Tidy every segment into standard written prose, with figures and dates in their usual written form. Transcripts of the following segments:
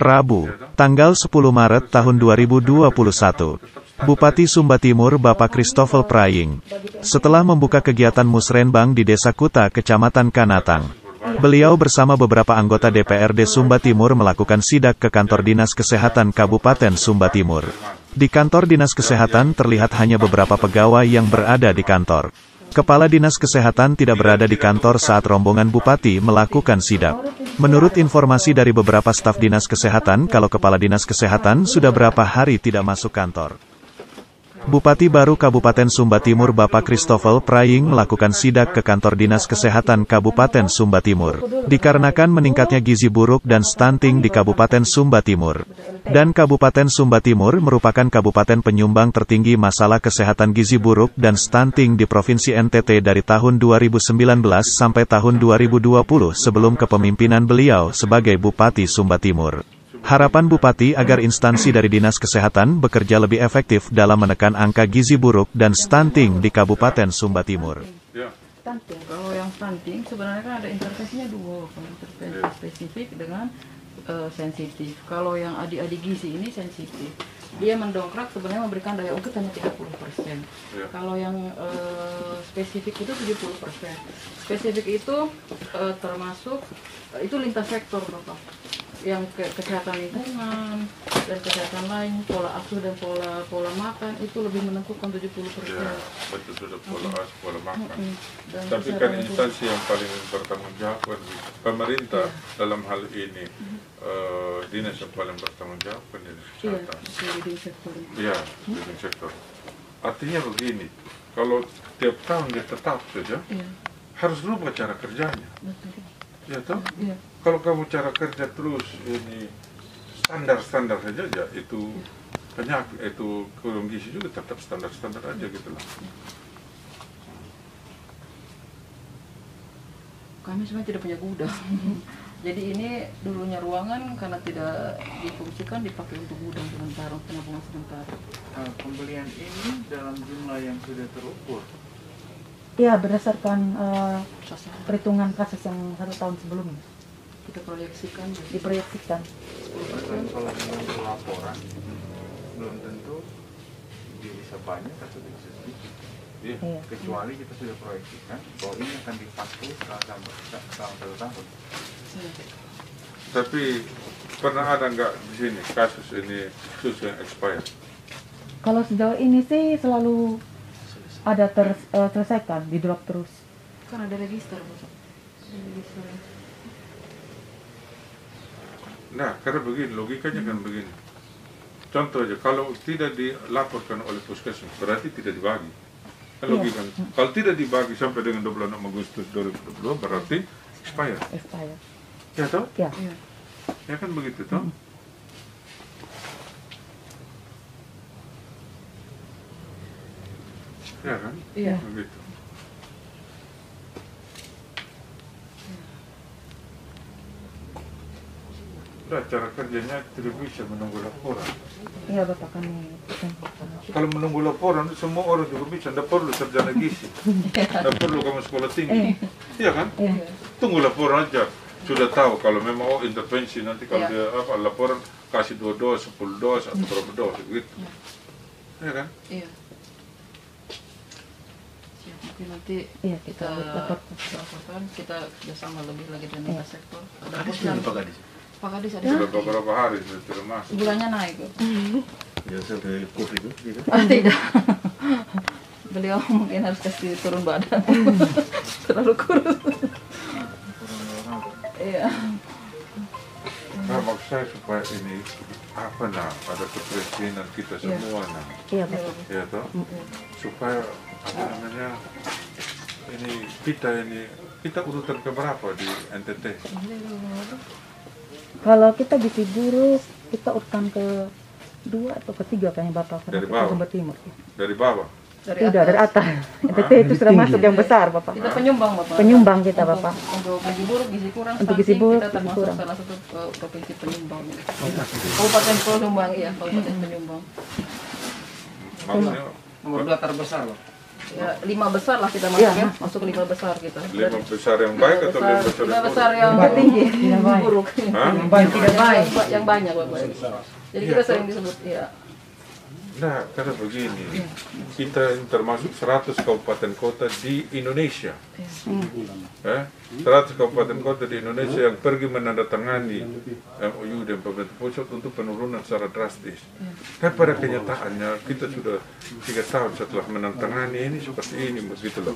Rabu, tanggal 10 Maret tahun 2021. Bupati Sumba Timur Bapak Christopher Praying, setelah membuka kegiatan musrenbang di Desa Kuta, Kecamatan Kanatang, beliau bersama beberapa anggota DPRD Sumba Timur melakukan sidak ke kantor Dinas Kesehatan Kabupaten Sumba Timur. Di kantor Dinas Kesehatan terlihat hanya beberapa pegawai yang berada di kantor. Kepala Dinas Kesehatan tidak berada di kantor saat rombongan Bupati melakukan sidak. Menurut informasi dari beberapa staf Dinas Kesehatan, kalau Kepala Dinas Kesehatan sudah berapa hari tidak masuk kantor. Bupati baru Kabupaten Sumba Timur Bapak Christopher Praying melakukan sidak ke kantor Dinas Kesehatan Kabupaten Sumba Timur, dikarenakan meningkatnya gizi buruk dan stunting di Kabupaten Sumba Timur. Dan Kabupaten Sumba Timur merupakan kabupaten penyumbang tertinggi masalah kesehatan gizi buruk dan stunting di Provinsi NTT dari tahun 2019 sampai tahun 2020 sebelum kepemimpinan beliau sebagai Bupati Sumba Timur. Harapan Bupati agar instansi dari Dinas Kesehatan bekerja lebih efektif dalam menekan angka gizi buruk dan stunting di Kabupaten Sumba Timur. Kalau yang stunting sebenarnya kan ada intervensinya dua, intervensi spesifik dengan sensitif. Kalau yang adik-adik gizi ini sensitif, dia mendongkrak sebenarnya memberikan daya ungkit hanya 30%. Kalau yang spesifik itu 70%. Spesifik itu termasuk itu lintas sektor, Bapak. Yang kesehatan lingkungan dan kesehatan lain, pola asuh dan pola makan itu lebih menentukan 70%. Ya, betul sudah pola asuh, pola makan. Tapi kan instansi yang paling bertanggung jawab pemerintah dalam hal ini, dinas yang paling bertanggung jawab kan dinas kesehatan. Iya, di sektor. Artinya begini, kalau tiap tahun dia tetap saja, harus rubah cara kerjanya. Ya toh? Iya. Kalau kamu cara kerja terus ini standar saja ya itu penyakit itu kurang gizi juga tetap standar aja gitu lah. Kami sebenarnya tidak punya gudang. Jadi ini dulunya ruangan karena tidak difungsikan dipakai untuk gudang sementara, penampungan sementara. Pembelian ini dalam jumlah yang sudah terukur. Ya, berdasarkan perhitungan kasus yang 1 tahun sebelumnya. Kita proyeksikan. Diproyeksikan. Kalau menunggu laporan, belum tentu bisa banyak atau bisa sedikit. Iya. Kecuali kita sudah proyeksikan bahwa ini akan dipakai selama 1 tahun. Tapi pernah ada nggak di sini kasus ini susu yang expired? Kalau sejauh ini sih selalu ada terselesaikan, di drop terus. Kan ada register, Bapak. Nah, karena begini, logikanya kan begini. Contoh aja, kalau tidak dilaporkan oleh puskesmas, berarti tidak dibagi. Kan logika. Kalau tidak dibagi sampai dengan 26 Agustus 2022, berarti expired. Ya toh? Ya. Ya kan begitu toh? Ya kan? Iya. Begitu. Nah, cara kerjanya tidak bisa menunggu laporan. Iya, Bapak, kami. Kalau menunggu laporan, semua orang juga bisa. Tidak perlu sarjana gizi. Tidak perlu kamu sekolah tinggi. Iya kan? Iya. Tunggu laporan aja. Sudah tahu kalau memang intervensi nanti kalau dia laporan kasih 2 dos, 10 dos atau berapa dos gitu. Iya kan? Iya. Mungkin nanti kita laporkan, kita kerjasama lebih lagi dengan sektor. Pak Kadis ada sudah beberapa hari sudah tidak masuk. bulannya naik kok. Ya sudah kurus itu gitu. Tidak. Beliau mungkin harus kasih turun badan. Terlalu kurus. Iya. Nah, maksud saya supaya ini ada kepresidenan kita semua Iya, Bapak. Ya toh? Supaya ini kita urutan keberapa di NTT? Kalau kita gizi buruk, kita urutan ke-2 atau ke-3 kayaknya, Bapak. Dari bawah? Sumba Timur. Dari bawah? Tidak, dari atas. NTT itu sudah masuk yang besar, Bapak. Kita penyumbang, Bapak. Penyumbang kita, Bapak. Untuk gizi buruk, gizi kurang, Untuk gizi buruk, kita termasuk kurang. salah satu provinsi penyumbang. Kabupaten penyumbang, iya, kabupaten penyumbang. Maksudnya Nomor 2 terbesar loh. Ya 5 besar lah kita masuk ya, masuk 5 besar kita. 5 besar yang baik atau 5 besar yang 5 besar yang tinggi, buruk. tidak baik. Yang banyak Bapak. Jadi kita sering disebut ya. Nah, karena begini, kita termasuk 100 kabupaten kota di Indonesia. 100 kabupaten kota di Indonesia yang pergi menandatangani MOU dan pemerintah pusat untuk penurunan secara drastis. Dan pada kenyataannya kita sudah 3 tahun setelah menandatangani ini seperti ini, begitu loh.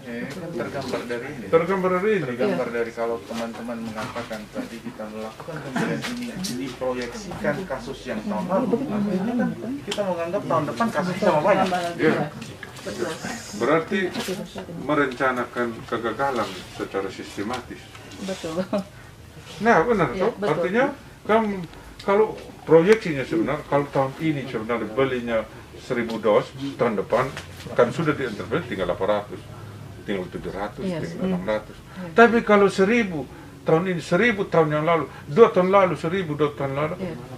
Tergambar dari ini. Tergambar dari ini. Tergambar dari kalau teman-teman mengatakan tadi kita melakukan pembelian ini diproyeksikan kasus yang tahun lalu. Akhirnya kan kita menganggap tahun depan kasusnya sama banyak. Ya. Berarti merencanakan kegagalan secara sistematis. Betul. Nah, benar Ya, toh? betul. Artinya kalau proyeksinya sebenarnya kalau tahun ini sebenarnya belinya 1000 dos, tahun depan kan sudah diintervensi tinggal 800, tinggal 700, tinggal 800. Tapi kalau 1000 tahun ini, 1000 tahun yang lalu, 2 tahun lalu, 1000 2 tahun lalu,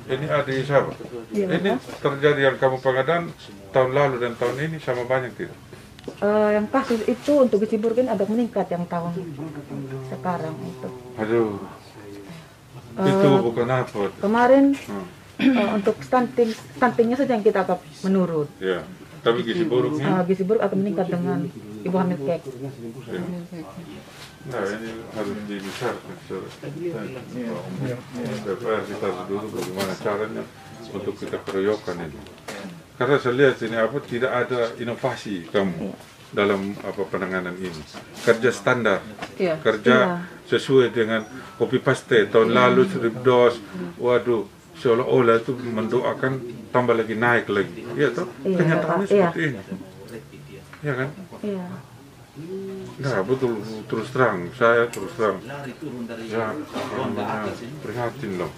ini ada siapa? Ini terjadi yang kamu pengadaan tahun lalu dan tahun ini sama banyak tidak? Yang kasus itu untuk Gisiburg ini agak meningkat yang tahun sekarang itu. Aduh, itu bukan apa? Kemarin untuk stuntingnya saja yang kita agak menurun. Ya, tapi gizi buruknya. Gisiburg akan meningkat dengan ibu hamil kek. Ya. Nah, ini harus dibesarkan. DPR kita harus duduk bagaimana caranya untuk kita keroyokan ini. Karena saya lihat ini tidak ada inovasi kamu dalam penanganan ini. Kerja standar, kerja sesuai dengan copy paste. Tahun lalu 1000 dos, waduh, seolah-olah itu mendoakan tambah lagi naik lagi. Iya toh? Kenyataannya seperti ini. Iya kan? Iya. Nah, betul, terus terang, saya terus terang, ya, prihatin loh.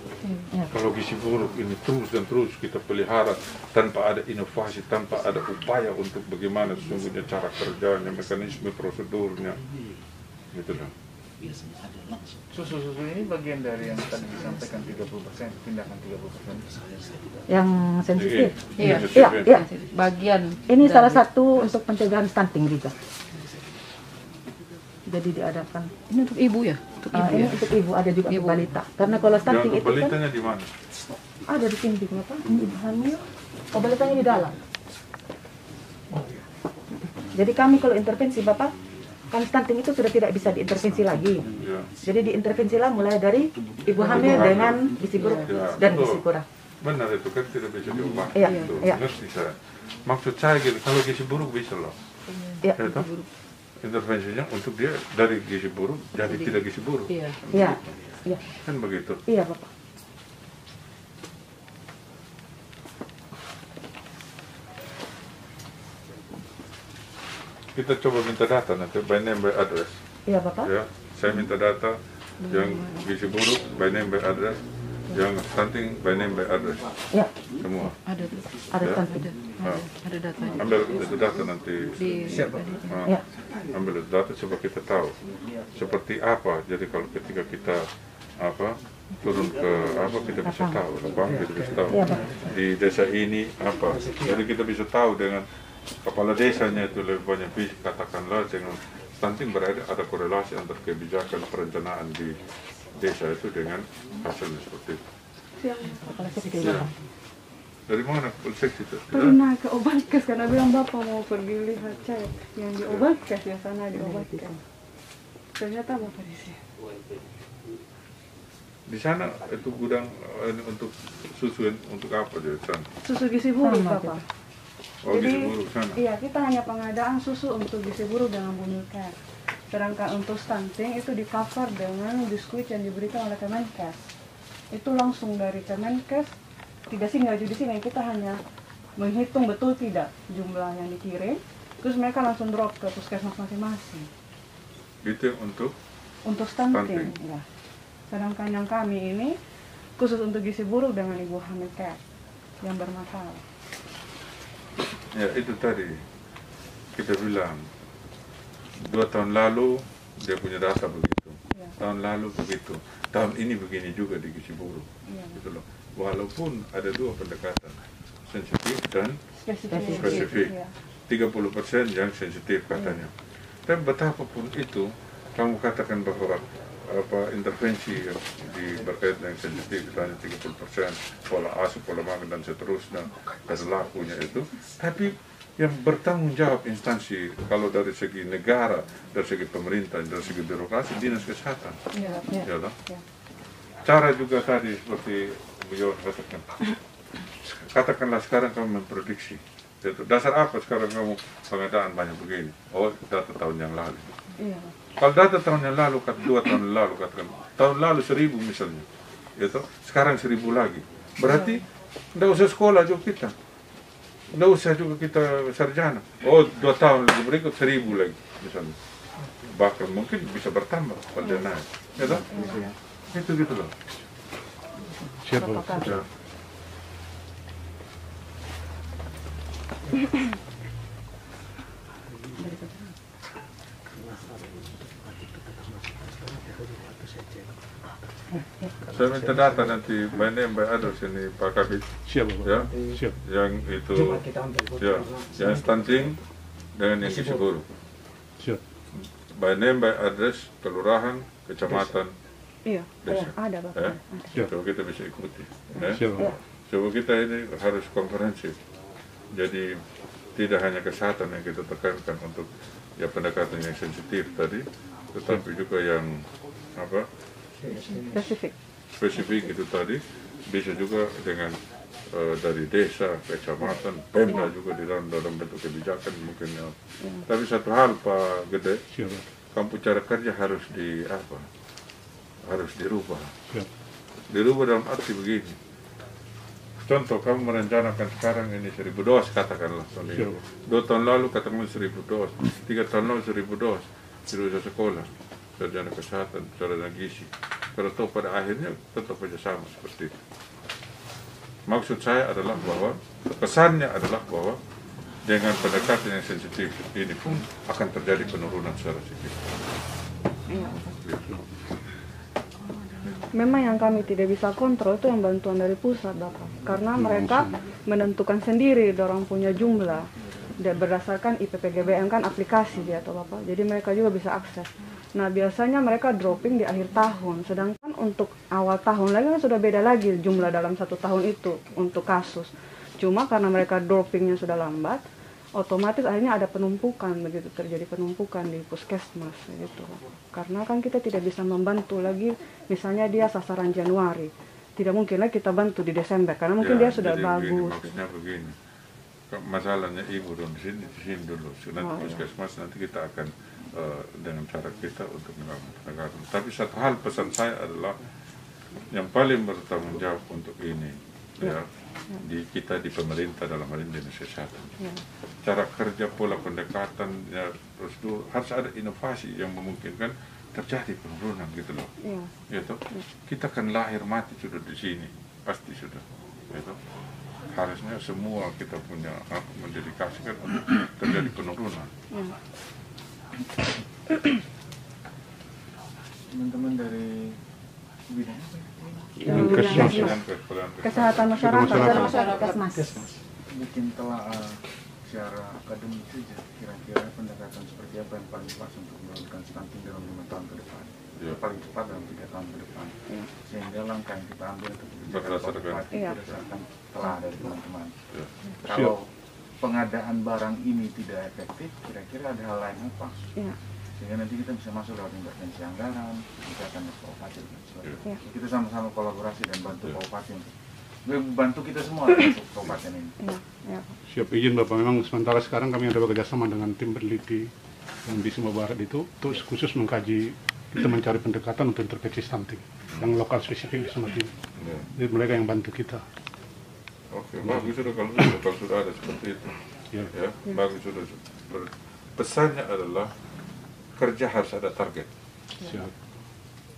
Kalau gizi buruk ini terus dan terus kita pelihara tanpa ada inovasi, tanpa ada upaya untuk bagaimana sesungguhnya cara kerjanya, mekanisme prosedurnya, gitu loh. Susu-susu ini bagian dari yang tadi disampaikan 30%, tindakan 30%. Yang sensitif. Iya. Iya. Bagian. Ini salah satu untuk pencegahan stunting juga. Jadi diadakan. Ini untuk ibu ya? Untuk ibu Ini ya? untuk ibu, ada juga untuk balita. Karena kalau stunting Yang itu kan balitanya di mana? ada di sini Bapak. Ini ibu hamil. Oh, balitanya di dalam. Jadi kami kalau intervensi Bapak, kan stunting itu sudah tidak bisa diintervensi lagi. Ya. Jadi diintervensi lah mulai dari ibu hamil dengan gizi buruk dan gizi kurang. Benar itu kan tidak bisa diubah. Iya, Itu, iya. ngerti saya. Maksud saya gitu, kalau gizi buruk bisa loh. Iya. Ya, toh? Intervensinya untuk dia dari gizi buruk jadi tidak gizi buruk. Iya. Iya. Iya. Kan begitu. Iya, Bapak. Kita coba minta data nanti by name by address. Iya, Bapak. Ya, saya minta data yang gizi buruk by name by address, yang stunting by name by address. Iya. Semua. Ada tuh. Ada Ya. stunting. Ada datanya. Ambil itu data nanti. Di Nah, Iya. ambil itu data coba kita tahu seperti apa. Jadi kalau ketika kita turun ke kita bisa tahu kita bisa tahu Iya, Pak. di desa ini apa. Jadi kita bisa tahu dengan kepala desanya itu lebih banyak katakanlah dengan stunting berada ada korelasi antara kebijakan perencanaan di desa itu dengan hasilnya seperti itu. Kepala seksi, Ya. Bapak. Dari mana polsek itu? Pernah ke Obatkes karena bilang bapak mau pergi lihat cek yang di Obatkes, yang sana di Obatkes. Ternyata bapak di sini. Di sana itu gudang untuk susu untuk apa di sana? Susu gizi buruk Sama, bapak. Oh, gizi buruk sana. Iya, kita hanya pengadaan susu untuk gizi buruk dengan bumil care. Sedangkan untuk stunting itu di cover dengan biskuit yang diberikan oleh Kemenkes. Itu langsung dari Kemenkes, tidak singgah di sini, kita hanya menghitung betul tidak jumlah yang dikirim, terus mereka langsung drop ke puskesmas masing-masing Itu yang untuk stunting. Stunting. Ya. Sedangkan yang kami ini khusus untuk gizi buruk dengan ibu hamil care yang bermasalah. ya itu tadi kita bilang 2 tahun lalu dia punya data begitu, Ya. tahun lalu begitu, tahun ini begini juga di gizi buruk, Iya. gitu loh. Walaupun ada 2 pendekatan, sensitif dan spesifik. Ya. 30% yang sensitif katanya. Dan betapapun itu, kamu katakan bahwa intervensi berkaitan dengan sensitif, misalnya 30%, pola asuh, pola makan dan seterusnya, perilakunya itu, tapi yang bertanggung jawab instansi, kalau dari segi negara, dari segi pemerintah, dari segi birokrasi, dinas kesehatan. Ya, cara juga tadi seperti beliau katakan, katakanlah sekarang kamu memprediksi, itu dasar apa sekarang kamu pengadaan banyak begini? Oh, data tahun yang lalu. Kalau data tahun yang lalu, 2 tahun lalu, katakan tahun lalu 1000 misalnya, itu sekarang 1000 lagi. Berarti tidak usah sekolah juga kita, tidak usah juga kita sarjana. Oh, 2 tahun lagi berikut 1000 lagi misalnya. Bahkan mungkin bisa bertambah kalau dia naik. Itu gitu loh. Siapa? Ya. Saya minta data nanti by name by address ini Pak Kabit. Siap, Bapak. Ya, Siap. yang itu, ya, yang stunting dengan yang gizi buruk. Siap. By name by address, kelurahan, kecamatan, Iya, desa. ada Bapak. Ya, Siap. coba kita bisa ikuti. Ya. Siap, Bapak. Coba kita ini harus komprehensif. Jadi tidak hanya kesehatan yang kita tekankan untuk ya pendekatan yang sensitif tadi, tetapi juga yang apa? Spesifik itu tadi bisa juga dengan dari desa, kecamatan, Pemda juga di dalam bentuk kebijakan mungkin ya. Tapi satu hal Pak Gede, Siap. kamu cara kerja harus harus dirubah. Siap. Dirubah dalam arti begini. Contoh kamu merencanakan sekarang ini 1000 dos katakanlah. 2 tahun lalu katakanlah 1000 dos, 3 tahun lalu 1000 dos. Tidak usah sekolah, sarjana kesehatan, sarjana gizi. Kalau toh pada akhirnya tetap saja sama seperti itu. Maksud saya adalah bahwa pesannya adalah bahwa dengan pendekatan yang sensitif ini pun akan terjadi penurunan secara signifikan. Memang yang kami tidak bisa kontrol itu yang bantuan dari pusat, Bapak. Karena mereka menentukan sendiri dorong punya jumlah. Dan berdasarkan IPPGBM kan aplikasi dia atau Bapak. Jadi mereka juga bisa akses. Nah, biasanya mereka dropping di akhir tahun. Sedangkan untuk awal tahun lagi kan sudah beda lagi jumlah dalam 1 tahun itu untuk kasus. Cuma karena mereka droppingnya sudah lambat, otomatis akhirnya ada penumpukan, begitu terjadi penumpukan di puskesmas gitu. Karena kan kita tidak bisa membantu lagi, misalnya dia sasaran Januari, tidak mungkin lagi kita bantu di Desember karena mungkin dia sudah jadi bagus. Begini, maksudnya begini, masalahnya ibu dong di sini dulu, nanti puskesmas nanti kita akan dengan cara kita untuk melakukan penegakan. Tapi satu hal pesan saya adalah yang paling bertanggung jawab untuk ini ya di kita di pemerintah dalam hal ini dinas kesehatan. Cara kerja, pola pendekatan, ya, prosedur harus ada inovasi yang memungkinkan terjadi penurunan gitu loh. Gitu. Kita kan lahir mati sudah di sini, pasti sudah. Gitu. Harusnya semua kita punya mendedikasikan untuk terjadi penurunan. Teman-teman dari bidang Kesehatan masyarakat, Mas. mungkin telah secara akademik saja kira-kira pendekatan seperti apa yang paling pas untuk melakukan stunting dalam 5 tahun ke depan, paling cepat dalam 3 tahun ke depan, sehingga langkah yang kita ambil untuk berdasarkan telah dari teman-teman. Kalau pengadaan barang ini tidak efektif, kira-kira ada hal lain apa? Sehingga nanti kita bisa masuk lewat intervensi anggaran, kebijakan kabupaten dan sebagainya. Kita sama-sama kolaborasi dan bantu kabupaten, bantu kita semua untuk kabupaten ini. Siap, izin Bapak, memang sementara sekarang kami ada bekerjasama dengan tim peneliti yang di Sumba Barat itu untuk khusus mengkaji, kita mencari pendekatan untuk intervensi stunting yang lokal spesifik di Sumba Timur. Jadi mereka yang bantu kita. Oke, bagus sudah kalau sudah ada seperti itu. Ya, bagus sudah. Pesannya adalah kerja harus ada target. Siap.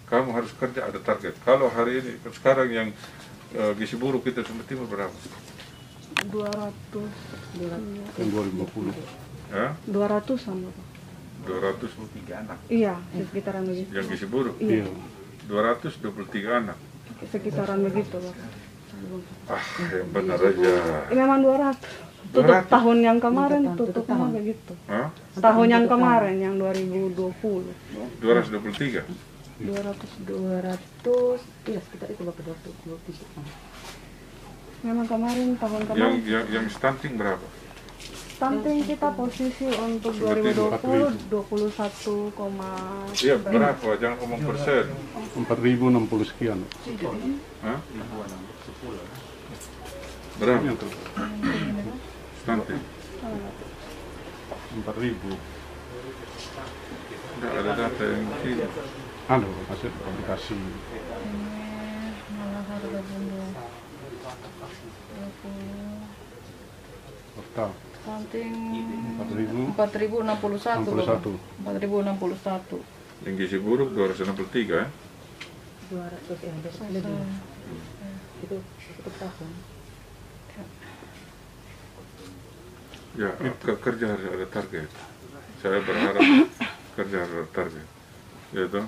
Kamu harus kerja ada target. Kalau hari ini sekarang yang gizi buruk kita Sumba Timur berapa? 200 Kan 2050. Ya? 200 sama Pak. 223 anak. Iya, sekitaran begitu. Yang gizi buruk? Iya. 223 anak. Sekitaran begitu Pak. Yang benar aja. Memang 200. Tutup tahun yang kemarin tutupnya begitu. Tahun yang kemarin yang 2020. 223. 200 iya sekitar itu Bapak 223. Memang kemarin tahun kemarin. Yang stunting berapa? Stunting kita posisi untuk 2020 21, iya berapa? Jangan ngomong persen. 4.060 sekian. Hah? Berapa? Stunting? 4.000. Tidak ada data yang ini. Ada hasil publikasi. Malah harga bumbu 20 Portal. stunting 4.061. 4.061. Yang gizi buruk 263 ya? 200 ya, lebih. Itu tutup tahun. Ya, kerja harus ada target. Saya berharap kerja harus ada target. Yaitu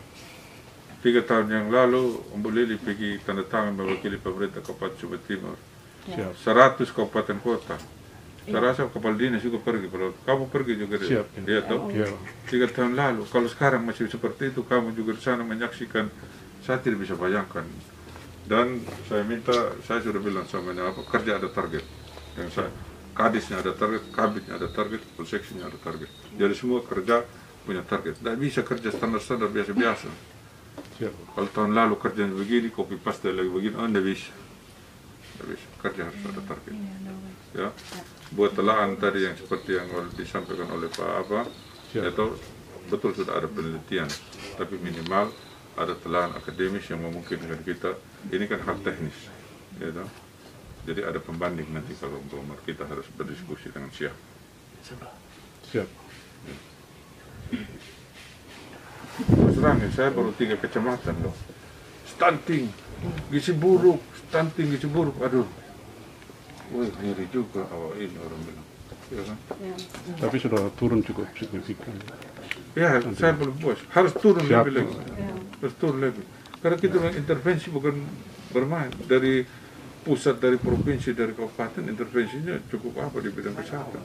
3 tahun yang lalu Ibu Lili pergi tanda tangan mewakili pemerintah Kabupaten Sumba Timur. 100 kabupaten kota. Saya rasa kepala dinas juga pergi. Kamu pergi juga dia. Iya toh? 3 tahun lalu. Kalau sekarang masih seperti itu, kamu juga di sana menyaksikan. Saya tidak bisa bayangkan. Dan saya minta, saya sudah bilang sama ini, kerja ada target. Yang saya, kadisnya ada target, kabitnya ada target, polseksinya ada target. Jadi semua kerja punya target. Tidak bisa kerja standar-standar biasa-biasa. Kalau tahun lalu kerjanya begini, copy paste lagi begini, tidak bisa. Tidak bisa. Kerja harus ada target. Ya, buat telaan tadi yang seperti yang disampaikan oleh Pak Abah, itu betul sudah ada penelitian, tapi minimal ada telaan akademis yang memungkinkan kita. Ini kan hal teknis, ya, jadi ada pembanding nanti kalau kita harus berdiskusi dengan siapa. Siap. Terus terang ya, saya baru 3 kecamatan loh, stunting, gizi buruk, stunting, gizi buruk, aduh. Wah, ngeri juga awal ini orang bilang, ya kan? Ya. Tapi sudah turun cukup signifikan. Ya, saya belum puas. Harus turun lebih lagi. Ya. Harus turun lebih. Karena kita intervensi bukan bermain. Dari pusat, dari provinsi, dari kabupaten, intervensinya cukup apa di bidang kesehatan.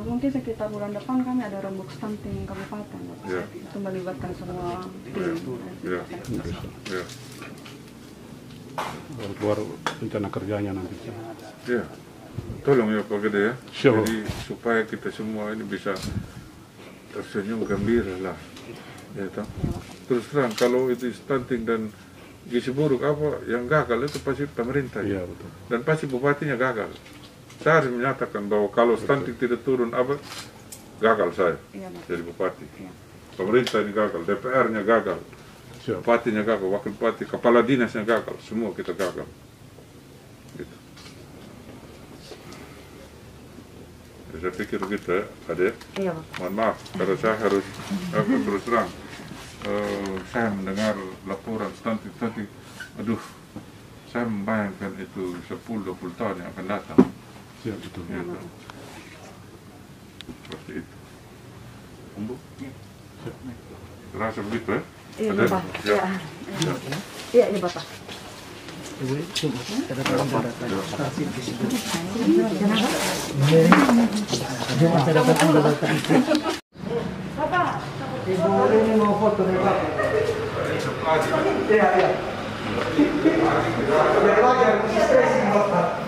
Mungkin sekitar bulan depan kami ada rembuk stunting kabupaten. Ya. Itu melibatkan semua tim. Ya, ya. Baru keluar rencana kerjanya nanti. Ya, tolong ya Pak Gede ya. Sure. Jadi supaya kita semua ini bisa tersenyum gembira lah. Ya, toh? Terus terang kalau itu stunting dan gizi buruk apa yang gagal itu pasti pemerintah. Iya, betul. Dan pasti bupatinya gagal. Saya harus menyatakan bahwa kalau stunting tidak turun apa gagal saya jadi bupati. Pemerintah ini gagal, DPR-nya gagal. Bupatinya gagal, wakil bupati, kepala dinasnya gagal, semua kita gagal. Gitu. Jadi saya pikir begitu ya, Adik. Iya, Pak. Mohon maaf, karena saya harus terus terang. Saya mendengar laporan stunting, aduh, saya membayangkan itu 10-20 tahun yang akan datang. Siap, betul. Ya, seperti itu. Umbu? Terasa begitu ya? Iya, Ada? Bapak. Ya. Iya, iya, Bapak. Ibu ini mau foto nih Pak. Iya, iya. Biar wajar, stress Bapak.